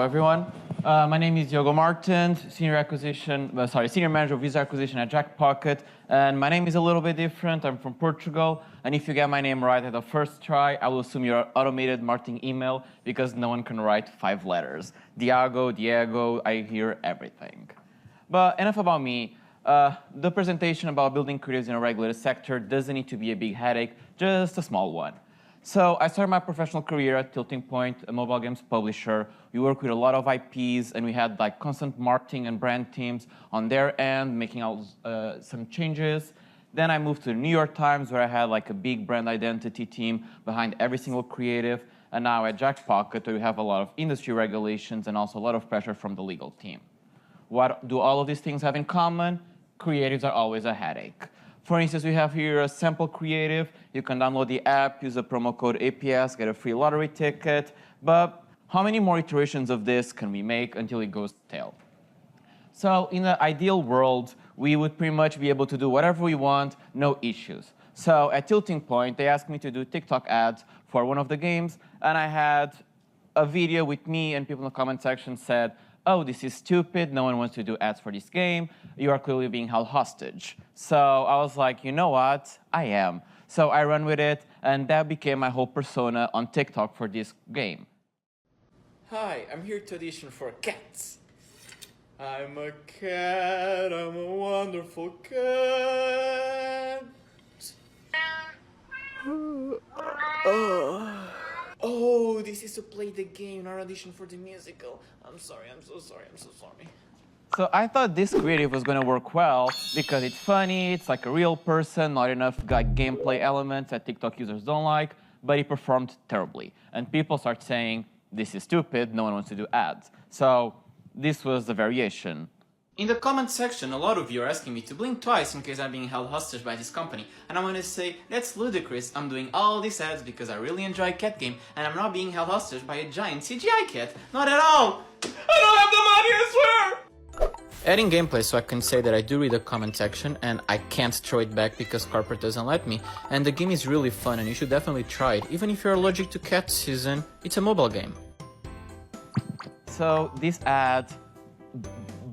everyone. My name is Diogo Martins, Senior Manager of User Acquisition at Jackpocket. And my name is a little bit different. I'm from Portugal. And if you get my name right at the first try, I will assume you're automated marketing email because no one can write 5 letters. Diego, I hear everything. But enough about me. The presentation about building creatives in a regulated sector doesn't need to be a big headache, just a small one. So I started my professional career at Tilting Point, a mobile games publisher. We work with a lot of IPs, and we had like constant marketing and brand teams on their end, making out some changes. Then I moved to the New York Times, where I had like a big brand identity team behind every single creative. And now at Jackpocket, where we have a lot of industry regulations and also a lot of pressure from the legal team. What do all of these things have in common? Creatives are always a headache. For instance, we have here a sample creative. You can download the app, use the promo code APS, get a free lottery ticket. But how many more iterations of this can we make until it goes stale? So in the ideal world, we would pretty much be able to do whatever we want, no issues. So at Tilting Point, they asked me to do TikTok ads for one of the games, and I had a video with me, and people in the comment section said, "Oh, this is stupid, no one wants to do ads for this game, you are clearly being held hostage." So I was like, you know what, I am. So I ran with it, and that became my whole persona on TikTok for this game. Hi, I'm here to audition for Cats. I'm a cat, I'm a wonderful cat. Oh, this is to play the game, not audition for the musical. I'm sorry, I'm so sorry. So I thought this creative was gonna work well because it's funny, it's like a real person, not enough like gameplay elements that TikTok users don't like, but it performed terribly. And people start saying, this is stupid, no one wants to do ads. So this was the variation. In the comment section, a lot of you are asking me to blink twice in case I'm being held hostage by this company. And I want to say, that's ludicrous. I'm doing all these ads because I really enjoy cat game, and I'm not being held hostage by a giant CGI cat. Not at all! I don't have the money, I swear! Adding gameplay so I can say that I do read the comment section, and I can't throw it back because corporate doesn't let me. And the game is really fun, and you should definitely try it. Even if you're allergic to cat season, it's a mobile game. So this ad,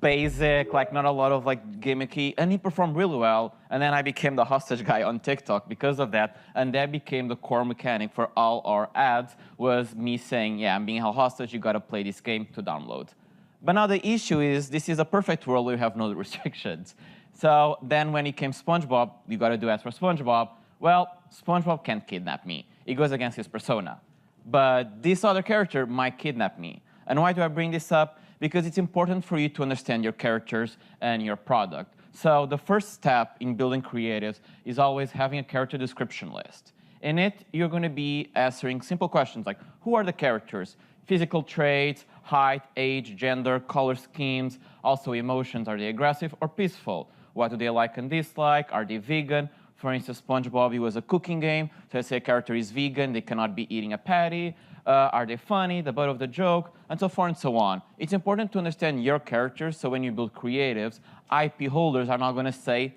basic, like not a lot of like gimmicky, and he performed really well. And then I became the hostage guy on TikTok because of that, and that became the core mechanic for all our ads, was me saying, yeah, I'm being held hostage, you gotta play this game to download. But now the issue is, this is a perfect world where you have no restrictions. So then when it came SpongeBob, you gotta do ads for SpongeBob. Well, SpongeBob can't kidnap me. It goes against his persona. But this other character might kidnap me. And why do I bring this up? Because it's important for you to understand your characters and your product. So the first step in building creatives is always having a character description list. In it, you're going to be answering simple questions like, who are the characters? Physical traits, height, age, gender, color schemes, also emotions. Are they aggressive or peaceful? What do they like and dislike? Are they vegan? For instance, SpongeBob, it was a cooking game. So let's say a character is vegan, they cannot be eating a patty. Are they funny, the butt of the joke, and so forth and so on. It's important to understand your characters, so when you build creatives, IP holders are not going to say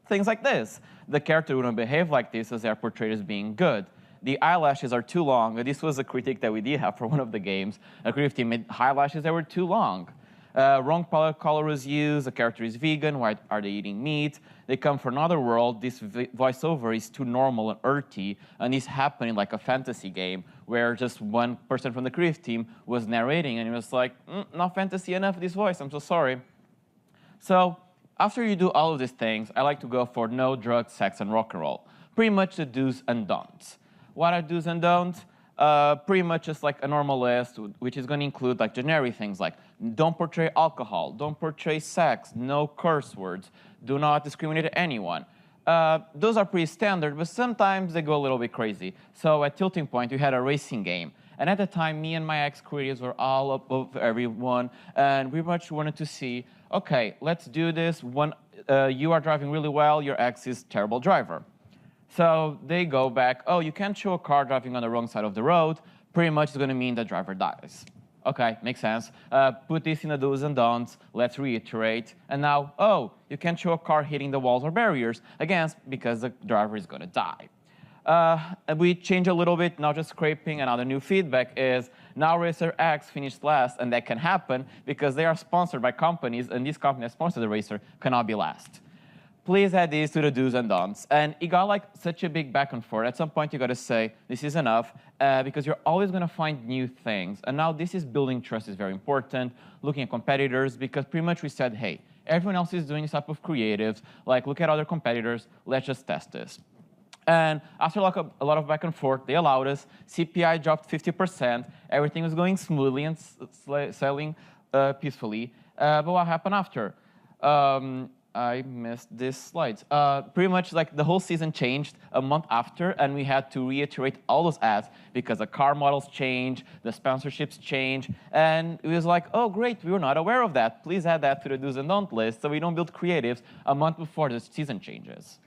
things like this. The character wouldn't behave like this as they are portrayed as being good. The eyelashes are too long. This was a critique that we did have for one of the games. A creative team made eyelashes that were too long. Wrong palette color was used, the character is vegan, why are they eating meat? They come from another world, this voiceover is too normal and earthy, and it's happening like a fantasy game where just one person from the creative team was narrating, and it was like, not fantasy enough, this voice, I'm so sorry. So after you do all of these things, I like to go for no drugs, sex, and rock and roll. Pretty much the do's and don'ts. What are do's and don'ts? Pretty much just like a normal list, which is going to include like generic things like don't portray alcohol, don't portray sex, no curse words, do not discriminate anyone. Those are pretty standard, but sometimes they go a little bit crazy. So at Tilting Point, we had a racing game. And at the time, me and my ex-creatives were all above everyone, and we much wanted to see, okay, let's do this. When you are driving really well, your ex is a terrible driver. So they go back, oh, you can't show a car driving on the wrong side of the road. Pretty much it's going to mean the driver dies. Okay, makes sense. Put this in the do's and don'ts. Let's reiterate. And now, oh, you can't show a car hitting the walls or barriers. Again, because the driver is going to die. We change a little bit, not just scraping. Another new feedback is now racer X finished last, and that can happen because they are sponsored by companies, and these companies that sponsor the racer cannot be last. Please add these to the do's and don'ts. And it got like such a big back and forth. At some point, you got to say, this is enough, because you're always going to find new things. And now this is building trust is very important, looking at competitors, because pretty much we said, hey, everyone else is doing this type of creatives. Like, look at other competitors. Let's just test this. And after like a lot of back and forth, they allowed us. CPI dropped 50%. Everything was going smoothly and selling peacefully. But what happened after? I missed this slide. Pretty much like the whole season changed a month after, and we had to reiterate all those ads because the car models change, the sponsorships change, and it was like, oh great, we were not aware of that. Please add that to the do's and don'ts list so we don't build creatives a month before the season changes.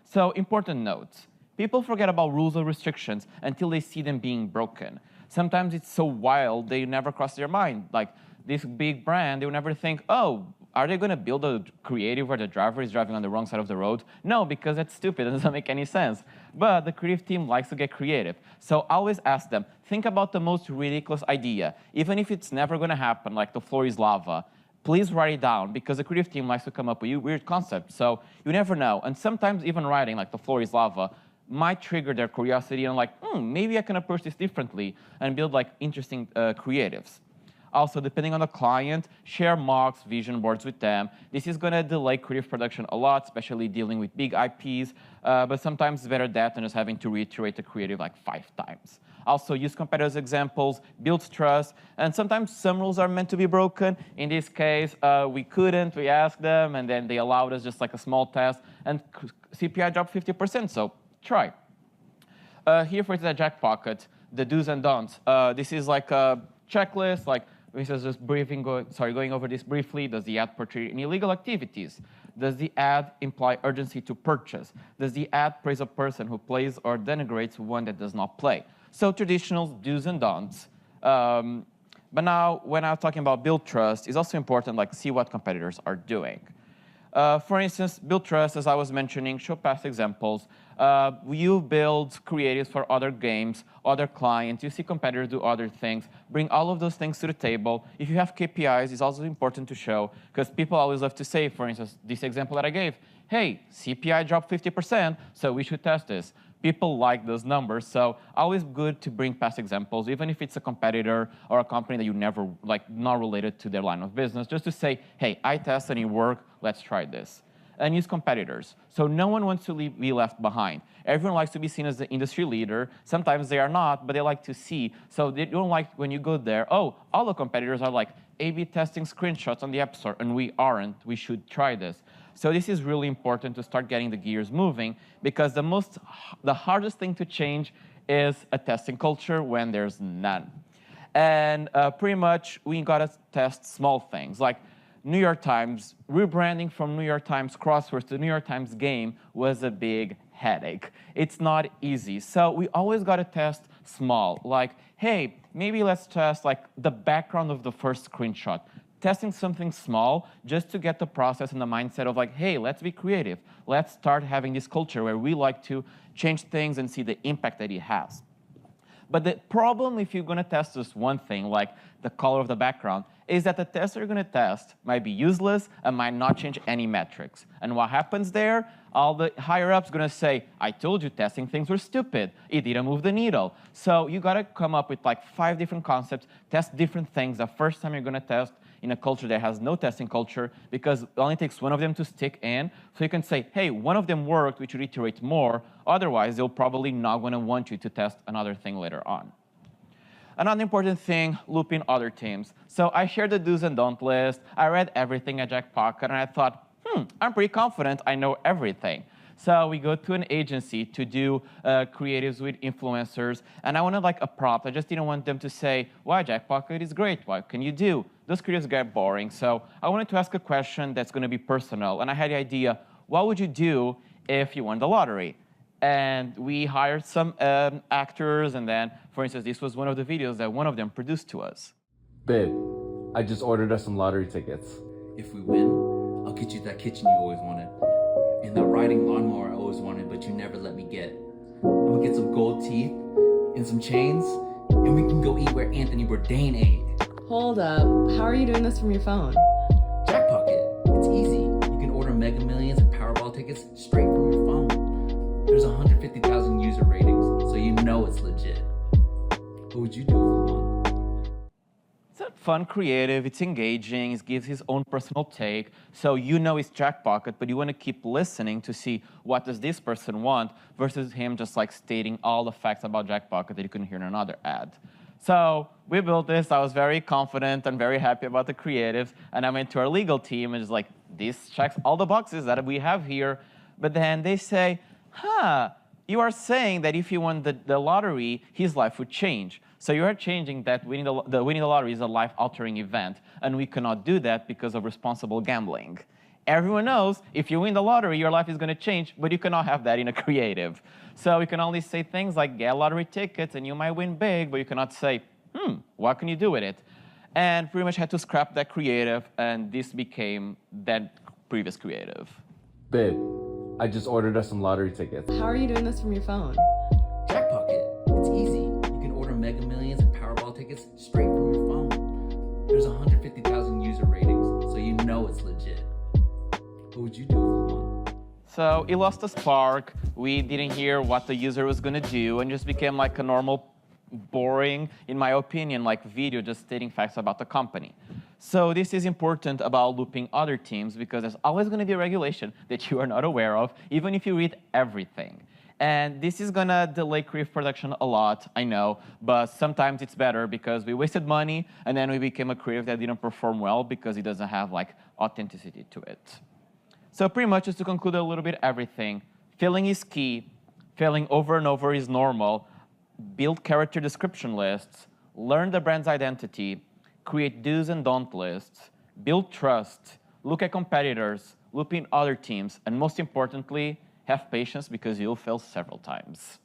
So important note, people forget about rules or restrictions until they see them being broken. Sometimes it's so wild they never cross their mind. Like this big brand, they will never think, oh, are they going to build a creative where the driver is driving on the wrong side of the road? No, because that's stupid. It doesn't make any sense. But the creative team likes to get creative. So always ask them, think about the most ridiculous idea. Even if it's never going to happen, like the floor is lava, please write it down, because the creative team likes to come up with weird concepts. So you never know. And sometimes even writing, like the floor is lava, might trigger their curiosity and like, maybe I can approach this differently and build like interesting creatives. Also, depending on the client, share mocks, vision boards with them. This is going to delay creative production a lot, especially dealing with big IPs. But sometimes it's better that than just having to reiterate the creative like 5 times. Also, use competitors' examples, build trust, and sometimes some rules are meant to be broken. In this case, we couldn't. We asked them, and then they allowed us just like a small test, and CPI dropped 50%, so try. Here for the Jackpocket, the do's and don'ts. This is like a checklist, like this is just going over this briefly. Does the ad portray any illegal activities? Does the ad imply urgency to purchase? Does the ad praise a person who plays or denigrates one that does not play? So traditional do's and don'ts. But now, when I'm talking about build trust, it's also important, like, see what competitors are doing. For instance, build trust, as I was mentioning, show past examples. You build creatives for other games, other clients. You see competitors do other things. Bring all of those things to the table. If you have KPIs, it's also important to show, because people always love to say, for instance, this example that I gave, hey, CPI dropped 50%, so we should test this. People like those numbers, so always good to bring past examples, even if it's a competitor or a company that you never, like, not related to their line of business, just to say, hey, I tested and it worked, let's try this. And use competitors. So no one wants to be left behind. Everyone likes to be seen as the industry leader. Sometimes they are not, but they like to see. So they don't like when you go there, oh, all the competitors are like A/B testing screenshots on the App Store, and we aren't. We should try this. So this is really important to start getting the gears moving, because the hardest thing to change is a testing culture when there's none. And pretty much we gotta test small things, like New York Times, rebranding from New York Times Crosswords to New York Times Game was a big headache. It's not easy. So we always gotta test small, like, hey, maybe let's test like the background of the first screenshot. Testing something small just to get the process and the mindset of like, hey, let's be creative. Let's start having this culture where we like to change things and see the impact that it has. But the problem if you're going to test this one thing, like the color of the background, is that the test you're going to test might be useless and might not change any metrics. And what happens there? All the higher-ups going to say, I told you testing things were stupid. It didn't move the needle. So you got to come up with like 5 different concepts, test different things the first time you're going to test in a culture that has no testing culture, because it only takes one of them to stick in. So you can say, hey, one of them worked, we should iterate more. Otherwise, they'll probably not going to want you to test another thing later on. Another important thing, looping other teams. So I shared the do's and don't list. I read everything at Jackpocket, and I thought, I'm pretty confident I know everything. So we go to an agency to do creatives with influencers, and I wanted like a prompt. I just didn't want them to say, wow, Jackpocket is great, what can you do? Those creatives get boring. So I wanted to ask a question that's going to be personal, and I had the idea, what would you do if you won the lottery? And we hired some actors, and then, for instance, this was one of the videos that one of them produced to us. Babe, I just ordered us some lottery tickets. If we win, I'll get you that kitchen you always wanted. And that riding lawnmower I always wanted, but you never let me get. And we'll get some gold teeth and some chains, and And we can go eat where Anthony Bourdain ate. Hold up. How are you doing this from your phone? Jackpocket. It's easy. You can order Mega Millions and Powerball tickets straight from your phone. There's 150,000 user ratings, so you know it's legit. What would you do if you won? It's fun, creative, it's engaging, it gives his own personal take. So you know it's Jackpocket, but you want to keep listening to see what does this person want versus him just like stating all the facts about Jackpocket that you couldn't hear in another ad. So we built this. I was very confident and very happy about the creatives. And I went to our legal team and just like, this checks all the boxes that we have here. But then they say, you are saying that if he won the lottery, his life would change. So you are changing that winning the lottery is a life-altering event, and we cannot do that because of responsible gambling. Everyone knows if you win the lottery, your life is going to change, but you cannot have that in a creative. So you can only say things like, get lottery tickets and you might win big, but you cannot say, what can you do with it? And pretty much had to scrap that creative, and this became that previous creative. Babe, I just ordered us some lottery tickets. How are you doing this from your phone? Jackpocket. It's easy. You can order Mega Millions and Powerball tickets straight from your phone. There's 150,000 user ratings, so you know it's legit. What would you do if you won? So it lost the spark. We didn't hear what the user was going to do, and just became like a normal, boring, in my opinion, like video just stating facts about the company. So this is important about looping other teams because there's always going to be a regulation that you are not aware of, even if you read everything. And this is going to delay creative production a lot, I know, but sometimes it's better because we wasted money and then we became a creative that didn't perform well because it doesn't have like authenticity to it. So pretty much just to conclude a little bit everything, failing is key, failing over and over is normal, build character description lists, learn the brand's identity, create do's and don't lists, build trust, look at competitors, loop in other teams, and most importantly, have patience because you'll fail several times.